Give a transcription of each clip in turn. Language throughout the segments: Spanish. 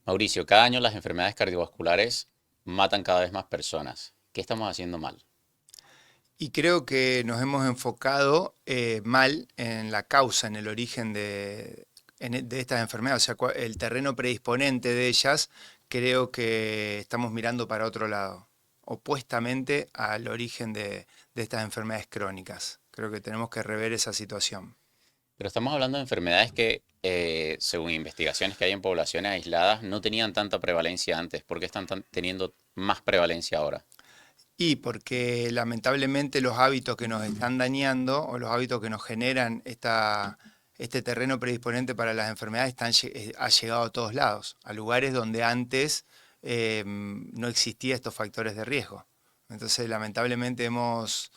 Mauricio, cada año las enfermedades cardiovasculares matan cada vez más personas. ¿Qué estamos haciendo mal? Y creo que nos hemos enfocado mal en la causa, en el origen de estas enfermedades, o sea, el terreno predisponente de ellas, creo que estamos mirando para otro lado, opuestamente al origen de estas enfermedades crónicas. Creo que tenemos que rever esa situación. Pero estamos hablando de enfermedades que, según investigaciones que hay en poblaciones aisladas, no tenían tanta prevalencia antes. ¿Por qué están teniendo más prevalencia ahora? Y porque lamentablemente los hábitos que nos están dañando o los hábitos que nos generan este terreno predisponente para las enfermedades ha llegado a todos lados, a lugares donde antes no existía estos factores de riesgo. Entonces lamentablemente hemos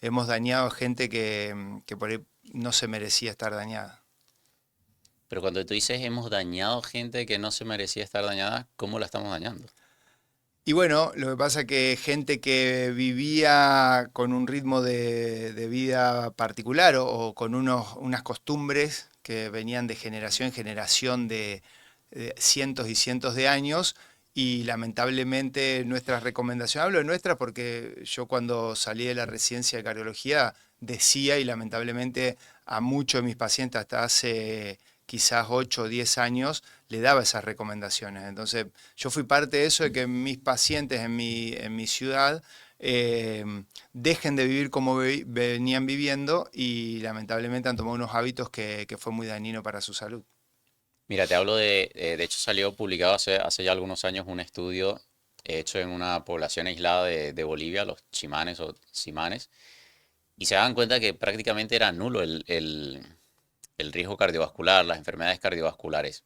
dañado a gente que por ahí no se merecía estar dañada. Pero cuando tú dices hemos dañado gente que no se merecía estar dañada, ¿cómo la estamos dañando? Y bueno, lo que pasa es que gente que vivía con un ritmo de vida particular o con unas costumbres que venían de generación en generación de cientos y cientos de años, y lamentablemente nuestras recomendaciones, hablo de nuestras porque yo cuando salí de la residencia de cardiología decía, y lamentablemente a muchos de mis pacientes hasta hace quizás 8 o 10 años le daba esas recomendaciones. Entonces yo fui parte de eso, de que mis pacientes en mi ciudad eh, dejen de vivir como venían viviendo, y lamentablemente han tomado unos hábitos que fue muy dañino para su salud. Mira, te hablo de hecho salió publicado hace ya algunos años un estudio hecho en una población aislada de Bolivia, los chimanes o simanes, y se daban cuenta que prácticamente era nulo el riesgo cardiovascular, las enfermedades cardiovasculares.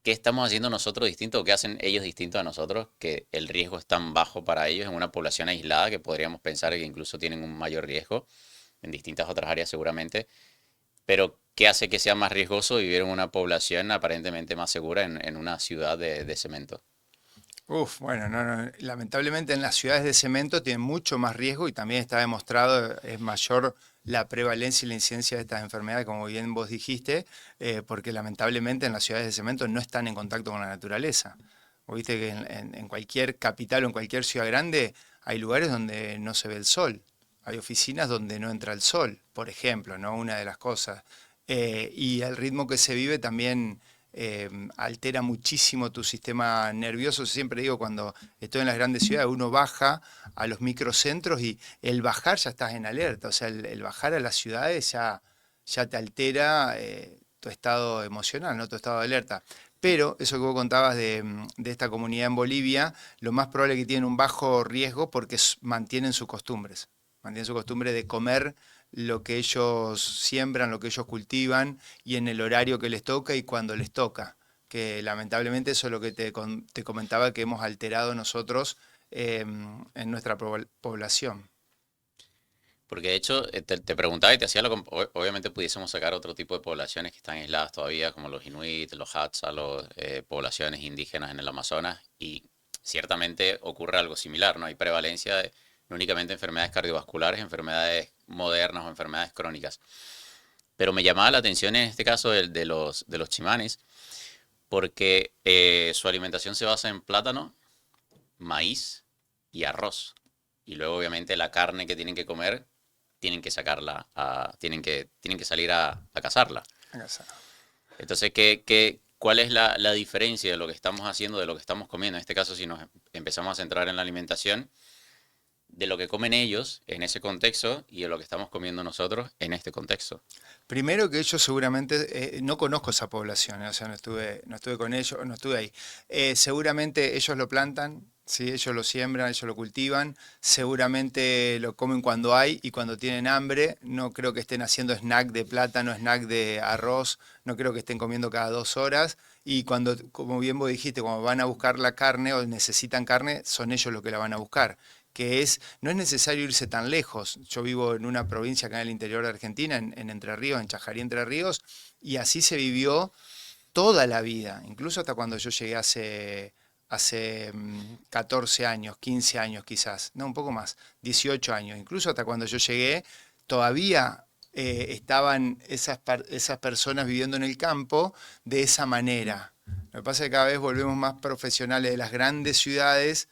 ¿Qué estamos haciendo nosotros distinto o qué hacen ellos distinto a nosotros que el riesgo es tan bajo para ellos en una población aislada que podríamos pensar que incluso tienen un mayor riesgo en distintas otras áreas seguramente? Pero ¿qué hace que sea más riesgoso vivir en una población aparentemente más segura en una ciudad de cemento? Uf, bueno, no, lamentablemente en las ciudades de cemento tienen mucho más riesgo, y también está demostrado, es mayor la prevalencia y la incidencia de estas enfermedades, como bien vos dijiste, porque lamentablemente en las ciudades de cemento no están en contacto con la naturaleza. Vos viste que en cualquier capital o en cualquier ciudad grande hay lugares donde no se ve el sol, hay oficinas donde no entra el sol, por ejemplo, ¿no? Una de las cosas. Y el ritmo que se vive también altera muchísimo tu sistema nervioso. Siempre digo, cuando estoy en las grandes ciudades, uno baja a los microcentros y el bajar ya estás en alerta, o sea, el bajar a las ciudades ya te altera tu estado emocional, ¿no? Tu estado de alerta. Pero eso que vos contabas de esta comunidad en Bolivia, lo más probable es que tienen un bajo riesgo porque mantienen sus costumbres. Mantienen su costumbre de comer lo que ellos siembran, lo que ellos cultivan, y en el horario que les toca y cuando les toca. Que lamentablemente eso es lo que te comentaba, que hemos alterado nosotros en nuestra población. Porque de hecho te preguntaba y te hacía obviamente pudiésemos sacar otro tipo de poblaciones que están aisladas todavía, como los inuit, los Hadza, los poblaciones indígenas en el Amazonas, y ciertamente ocurre algo similar, ¿no? Hay prevalencia de no únicamente enfermedades cardiovasculares, enfermedades modernas o enfermedades crónicas. Pero me llamaba la atención en este caso de los chimanes, porque su alimentación se basa en plátano, maíz y arroz. Y luego obviamente la carne que tienen que comer, tienen que sacarla, tienen que salir a cazarla. Acá. Entonces, cuál es la diferencia de lo que estamos haciendo, de lo que estamos comiendo? En este caso, si nos empezamos a centrar en la alimentación, de lo que comen ellos en ese contexto y de lo que estamos comiendo nosotros en este contexto. Primero que ellos seguramente, no conozco esa población, o sea, no estuve con ellos, no estuve ahí. Seguramente ellos lo plantan, ¿sí? Ellos lo siembran, ellos lo cultivan, seguramente lo comen cuando hay y cuando tienen hambre. No creo que estén haciendo snack de plátano, snack de arroz, no creo que estén comiendo cada 2 horas. Y cuando, como bien vos dijiste, cuando van a buscar la carne o necesitan carne, son ellos los que la van a buscar, no es necesario irse tan lejos. Yo vivo en una provincia acá en el interior de Argentina, en Entre Ríos, en Chajarí, Entre Ríos, y así se vivió toda la vida, incluso hasta cuando yo llegué hace 14 años, 15 años quizás, no, un poco más, 18 años, incluso hasta cuando yo llegué, todavía estaban esas personas viviendo en el campo de esa manera. Lo que pasa es que cada vez volvemos más profesionales de las grandes ciudades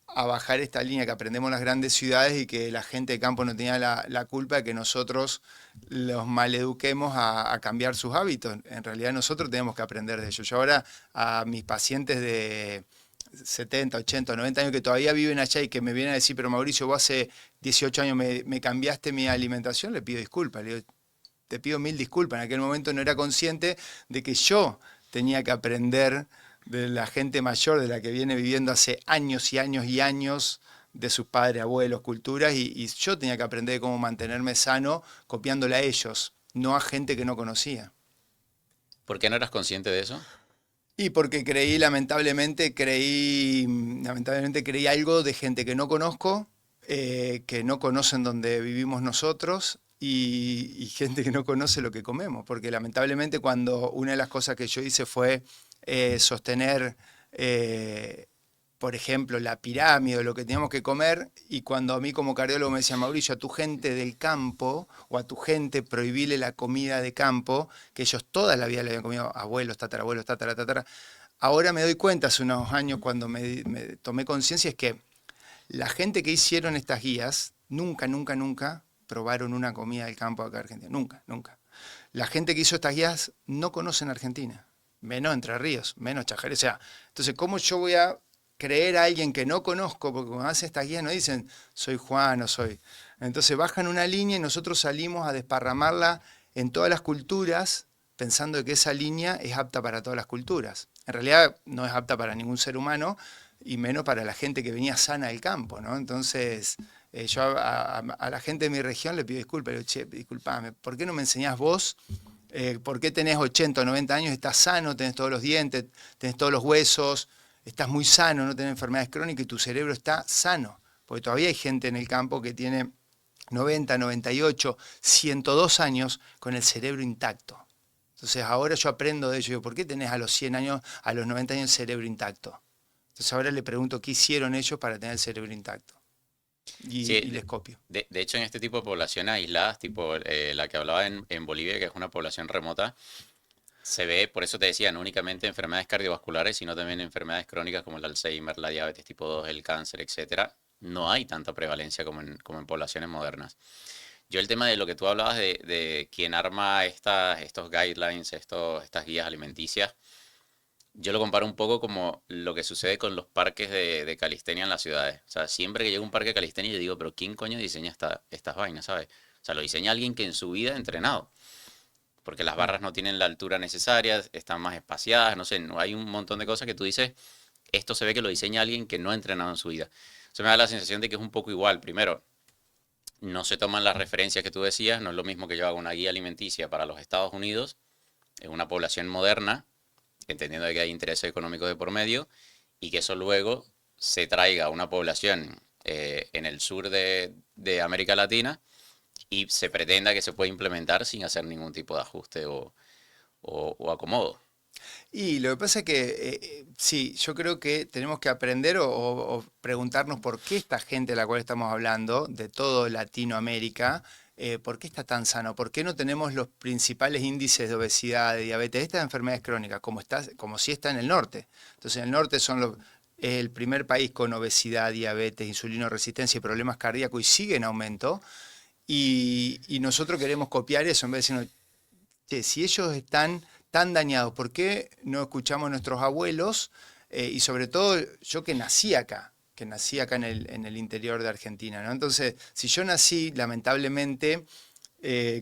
a bajar esta línea que aprendemos en las grandes ciudades y que la gente de campo no tenía la culpa de que nosotros los maleduquemos a cambiar sus hábitos. En realidad nosotros tenemos que aprender de ellos. Yo ahora a mis pacientes de 70, 80, 90 años que todavía viven allá y que me vienen a decir, pero Mauricio, vos hace 18 años me cambiaste mi alimentación, le pido disculpas. Le digo, te pido mil disculpas. En aquel momento no era consciente de que yo tenía que aprender de la gente mayor, de la que viene viviendo hace años y años y años, de sus padres, abuelos, culturas, y yo tenía que aprender cómo mantenerme sano copiándole a ellos, no a gente que no conocía. ¿Por qué no eras consciente de eso? Y porque lamentablemente creí algo de gente que no conozco, que no conocen donde vivimos nosotros y gente que no conoce lo que comemos. Porque lamentablemente cuando una de las cosas que yo hice fue sostener, por ejemplo, la pirámide o lo que teníamos que comer, y cuando a mí como cardiólogo me decía, Mauricio, a tu gente del campo o a tu gente prohibile la comida de campo, que ellos toda la vida le habían comido abuelos, tatarabuelos, tatara. Ahora me doy cuenta, hace unos años cuando me tomé conciencia, es que la gente que hicieron estas guías nunca probaron una comida del campo acá en Argentina. Nunca. La gente que hizo estas guías no conocen Argentina, menos Entre Ríos, menos Chajarí. O sea, entonces, ¿cómo yo voy a creer a alguien que no conozco? Porque cuando hacen estas guías no dicen, soy Juan o soy... Entonces bajan una línea y nosotros salimos a desparramarla en todas las culturas pensando que esa línea es apta para todas las culturas. En realidad no es apta para ningún ser humano y menos para la gente que venía sana del campo, ¿no? Entonces, yo a la gente de mi región le pido disculpas, le digo, che, disculpame, ¿por qué no me enseñás vos? ¿Por qué tenés 80 o 90 años, estás sano, tenés todos los dientes, tenés todos los huesos, estás muy sano, no tenés enfermedades crónicas y tu cerebro está sano? Porque todavía hay gente en el campo que tiene 90, 98, 102 años con el cerebro intacto. Entonces ahora yo aprendo de ello. Digo, ¿por qué tenés a los 100 años, a los 90 años el cerebro intacto? Entonces ahora le pregunto qué hicieron ellos para tener el cerebro intacto. Sí, Y les copio. de hecho en este tipo de poblaciones aisladas, tipo la que hablaba en Bolivia, que es una población remota, se ve, por eso te decía, no únicamente enfermedades cardiovasculares, sino también enfermedades crónicas como el Alzheimer, la diabetes tipo 2, el cáncer, etcétera. No hay tanta prevalencia como en poblaciones modernas. Yo el tema de lo que tú hablabas de quien arma estos guidelines, estas guías alimenticias, yo lo comparo un poco como lo que sucede con los parques de calistenia en las ciudades. O sea, siempre que llega un parque de calistenia yo digo, pero ¿quién coño diseña estas vainas, sabes? O sea, lo diseña alguien que en su vida ha entrenado. Porque las barras no tienen la altura necesaria, están más espaciadas, no sé, no hay un montón de cosas que tú dices, esto se ve que lo diseña alguien que no ha entrenado en su vida. Eso me da la sensación de que es un poco igual. Primero, no se toman las referencias que tú decías, no es lo mismo que yo haga una guía alimenticia para los Estados Unidos, en una población moderna, entendiendo que hay intereses económicos de por medio, y que eso luego se traiga a una población en el sur de América Latina y se pretenda que se pueda implementar sin hacer ningún tipo de ajuste o acomodo. Y lo que pasa es que, sí, yo creo que tenemos que aprender o preguntarnos por qué esta gente de la cual estamos hablando, de todo Latinoamérica, por qué está tan sano, por qué no tenemos los principales índices de obesidad, de diabetes, estas enfermedades crónicas, como sí está en el norte. Entonces, en el norte es el primer país con obesidad, diabetes, insulino resistencia y problemas cardíacos y sigue en aumento. Y nosotros queremos copiar eso en vez de decir, che, si ellos están tan dañados, ¿por qué no escuchamos a nuestros abuelos? Y sobre todo yo que nací acá en el interior de Argentina, ¿no? Entonces, si yo nací, lamentablemente,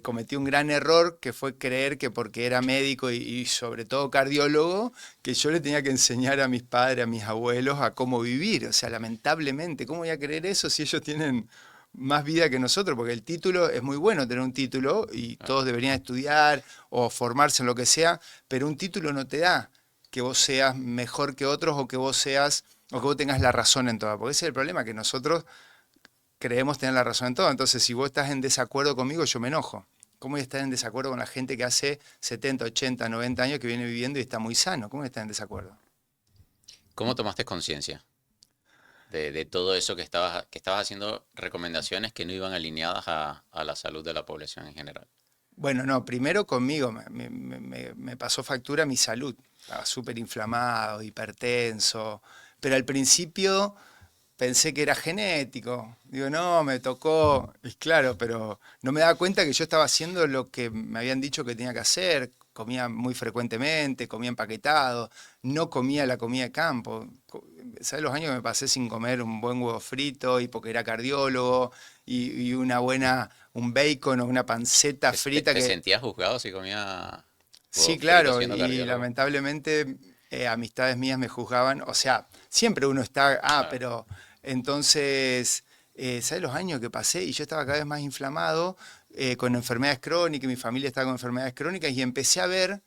cometí un gran error que fue creer que porque era médico y sobre todo cardiólogo, que yo le tenía que enseñar a mis padres, a mis abuelos a cómo vivir. O sea, lamentablemente, ¿cómo voy a creer eso si ellos tienen más vida que nosotros? Porque el título es muy bueno tener un título y Ah, todos deberían estudiar o formarse en lo que sea, pero un título no te da que vos seas mejor que otros o que vos seas o que vos tengas la razón en todo, porque ese es el problema, que nosotros creemos tener la razón en todo. Entonces, si vos estás en desacuerdo conmigo, yo me enojo. ¿Cómo voy a estar en desacuerdo con la gente que hace 70, 80, 90 años que viene viviendo y está muy sano? ¿Cómo voy a estar en desacuerdo? ¿cómo tomaste conciencia de todo eso que estabas haciendo recomendaciones que no iban alineadas a la salud de la población en general? Bueno, no, primero conmigo me pasó factura mi salud. Estaba súper inflamado, hipertenso, pero al principio pensé que era genético. Digo, no, me tocó, y claro, pero no me daba cuenta que yo estaba haciendo lo que me habían dicho que tenía que hacer. Comía muy frecuentemente, comía empaquetado, no comía la comida de campo. ¿Sabes los años que me pasé sin comer un buen huevo frito y porque era cardiólogo y una buena, un bacon o una panceta frita ¿Te que... sentías juzgado si comía Sí, huevo frito claro, siendo y cardiólogo? lamentablemente amistades mías me juzgaban, o sea, siempre uno está, Claro. pero entonces, ¿sabes los años que pasé? Y yo estaba cada vez más inflamado, con enfermedades crónicas, mi familia estaba con enfermedades crónicas, y empecé a ver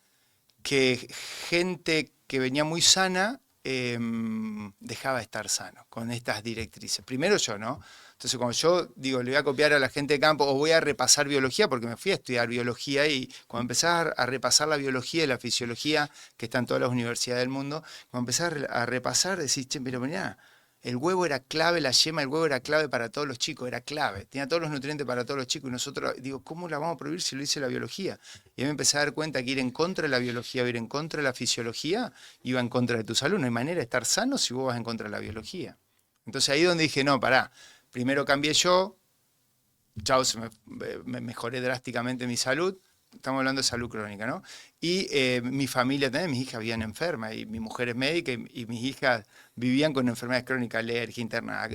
que gente que venía muy sana dejaba de estar sano con estas directrices. Primero yo, ¿no? Entonces, cuando yo digo, le voy a copiar a la gente de campo o voy a repasar biología, porque me fui a estudiar biología y cuando empecé a repasar la biología y la fisiología que está en todas las universidades del mundo, cuando empecé a repasar, decís, che, pero mirá, el huevo era clave, la yema del huevo era clave para todos los chicos, era clave, tenía todos los nutrientes para todos los chicos y nosotros, digo, ¿cómo la vamos a prohibir si lo dice la biología? Y ahí me empecé a dar cuenta que ir en contra de la biología o ir en contra de la fisiología iba en contra de tu salud. No hay manera de estar sano si vos vas en contra de la biología. Entonces ahí donde dije, no, pará, primero cambié yo, chao, me mejoré drásticamente mi salud. Estamos hablando de salud crónica, ¿no? Y mi familia también, mis hijas vivían enfermas, y mi mujer es médica, y mis hijas vivían con enfermedades crónicas, alergia interna,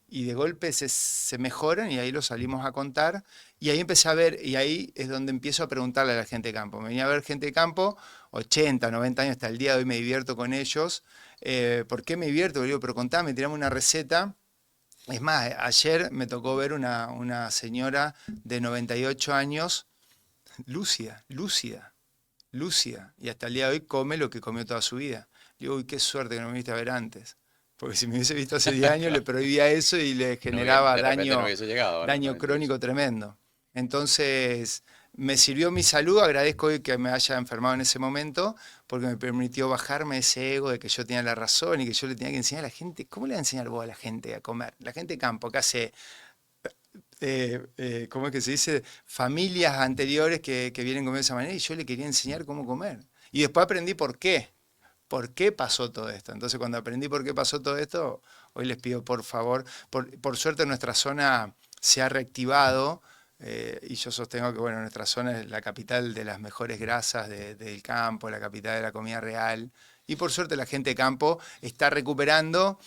y de golpe se mejoran, y ahí lo salimos a contar, y ahí empecé a ver, y ahí es donde empiezo a preguntarle a la gente de campo. Me venía a ver gente de campo, 80, 90 años, hasta el día de hoy me divierto con ellos. ¿Por qué me divierto? Le digo, pero contame, tirame una receta. Es más, ayer me tocó ver una señora de 98 años, lúcida, y hasta el día de hoy come lo que comió toda su vida. Le digo, uy, qué suerte que no me viste a ver antes, porque si me hubiese visto hace 10 años le Claro. prohibía eso y le No generaba de repente no hubiese llegado a los daño 98. crónico tremendo. Entonces, me sirvió mi salud, agradezco hoy que me haya enfermado en ese momento, porque me permitió bajarme ese ego de que yo tenía la razón y que yo le tenía que enseñar a la gente. ¿Cómo le voy a enseñar vos a la gente a comer? La gente de campo, que hace ¿cómo es que se dice? Familias anteriores que vienen comiendo de esa manera y yo le quería enseñar cómo comer. Y después aprendí por qué pasó todo esto. Entonces cuando aprendí por qué pasó todo esto, hoy les pido por favor, por suerte nuestra zona se ha reactivado. Y yo sostengo que bueno, nuestra zona es la capital de las mejores grasas del campo, la capital de la comida real. Y por suerte la gente de campo está recuperando,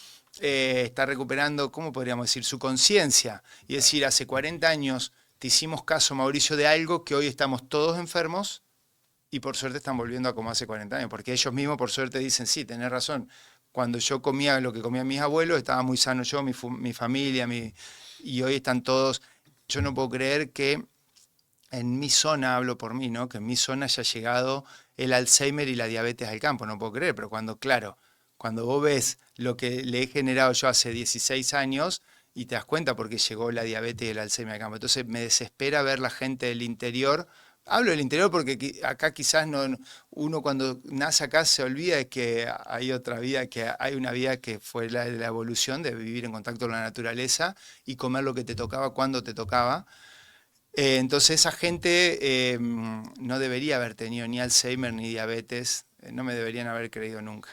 ¿cómo podríamos decir?, su conciencia. Y decir, hace 40 años te hicimos caso, Mauricio, de algo que hoy estamos todos enfermos y por suerte están volviendo a como hace 40 años, porque ellos mismos por suerte dicen, sí, tenés razón, cuando yo comía lo que comían mis abuelos, estaba muy sano yo, mi familia, y hoy están todos, yo no puedo creer que en mi zona, hablo por mí, ¿no? Que en mi zona haya llegado el Alzheimer y la diabetes al campo, no puedo creer, pero cuando, claro, cuando vos ves lo que le he generado yo hace 16 años y te das cuenta por qué llegó la diabetes y el Alzheimer al campo. Entonces me desespera ver la gente del interior. Hablo del interior porque acá quizás uno cuando nace acá se olvida de que hay otra vida, que hay una vida que fue la evolución de vivir en contacto con la naturaleza y comer lo que te tocaba cuando te tocaba. Entonces esa gente no debería haber tenido ni Alzheimer ni diabetes, no me deberían haber creído nunca.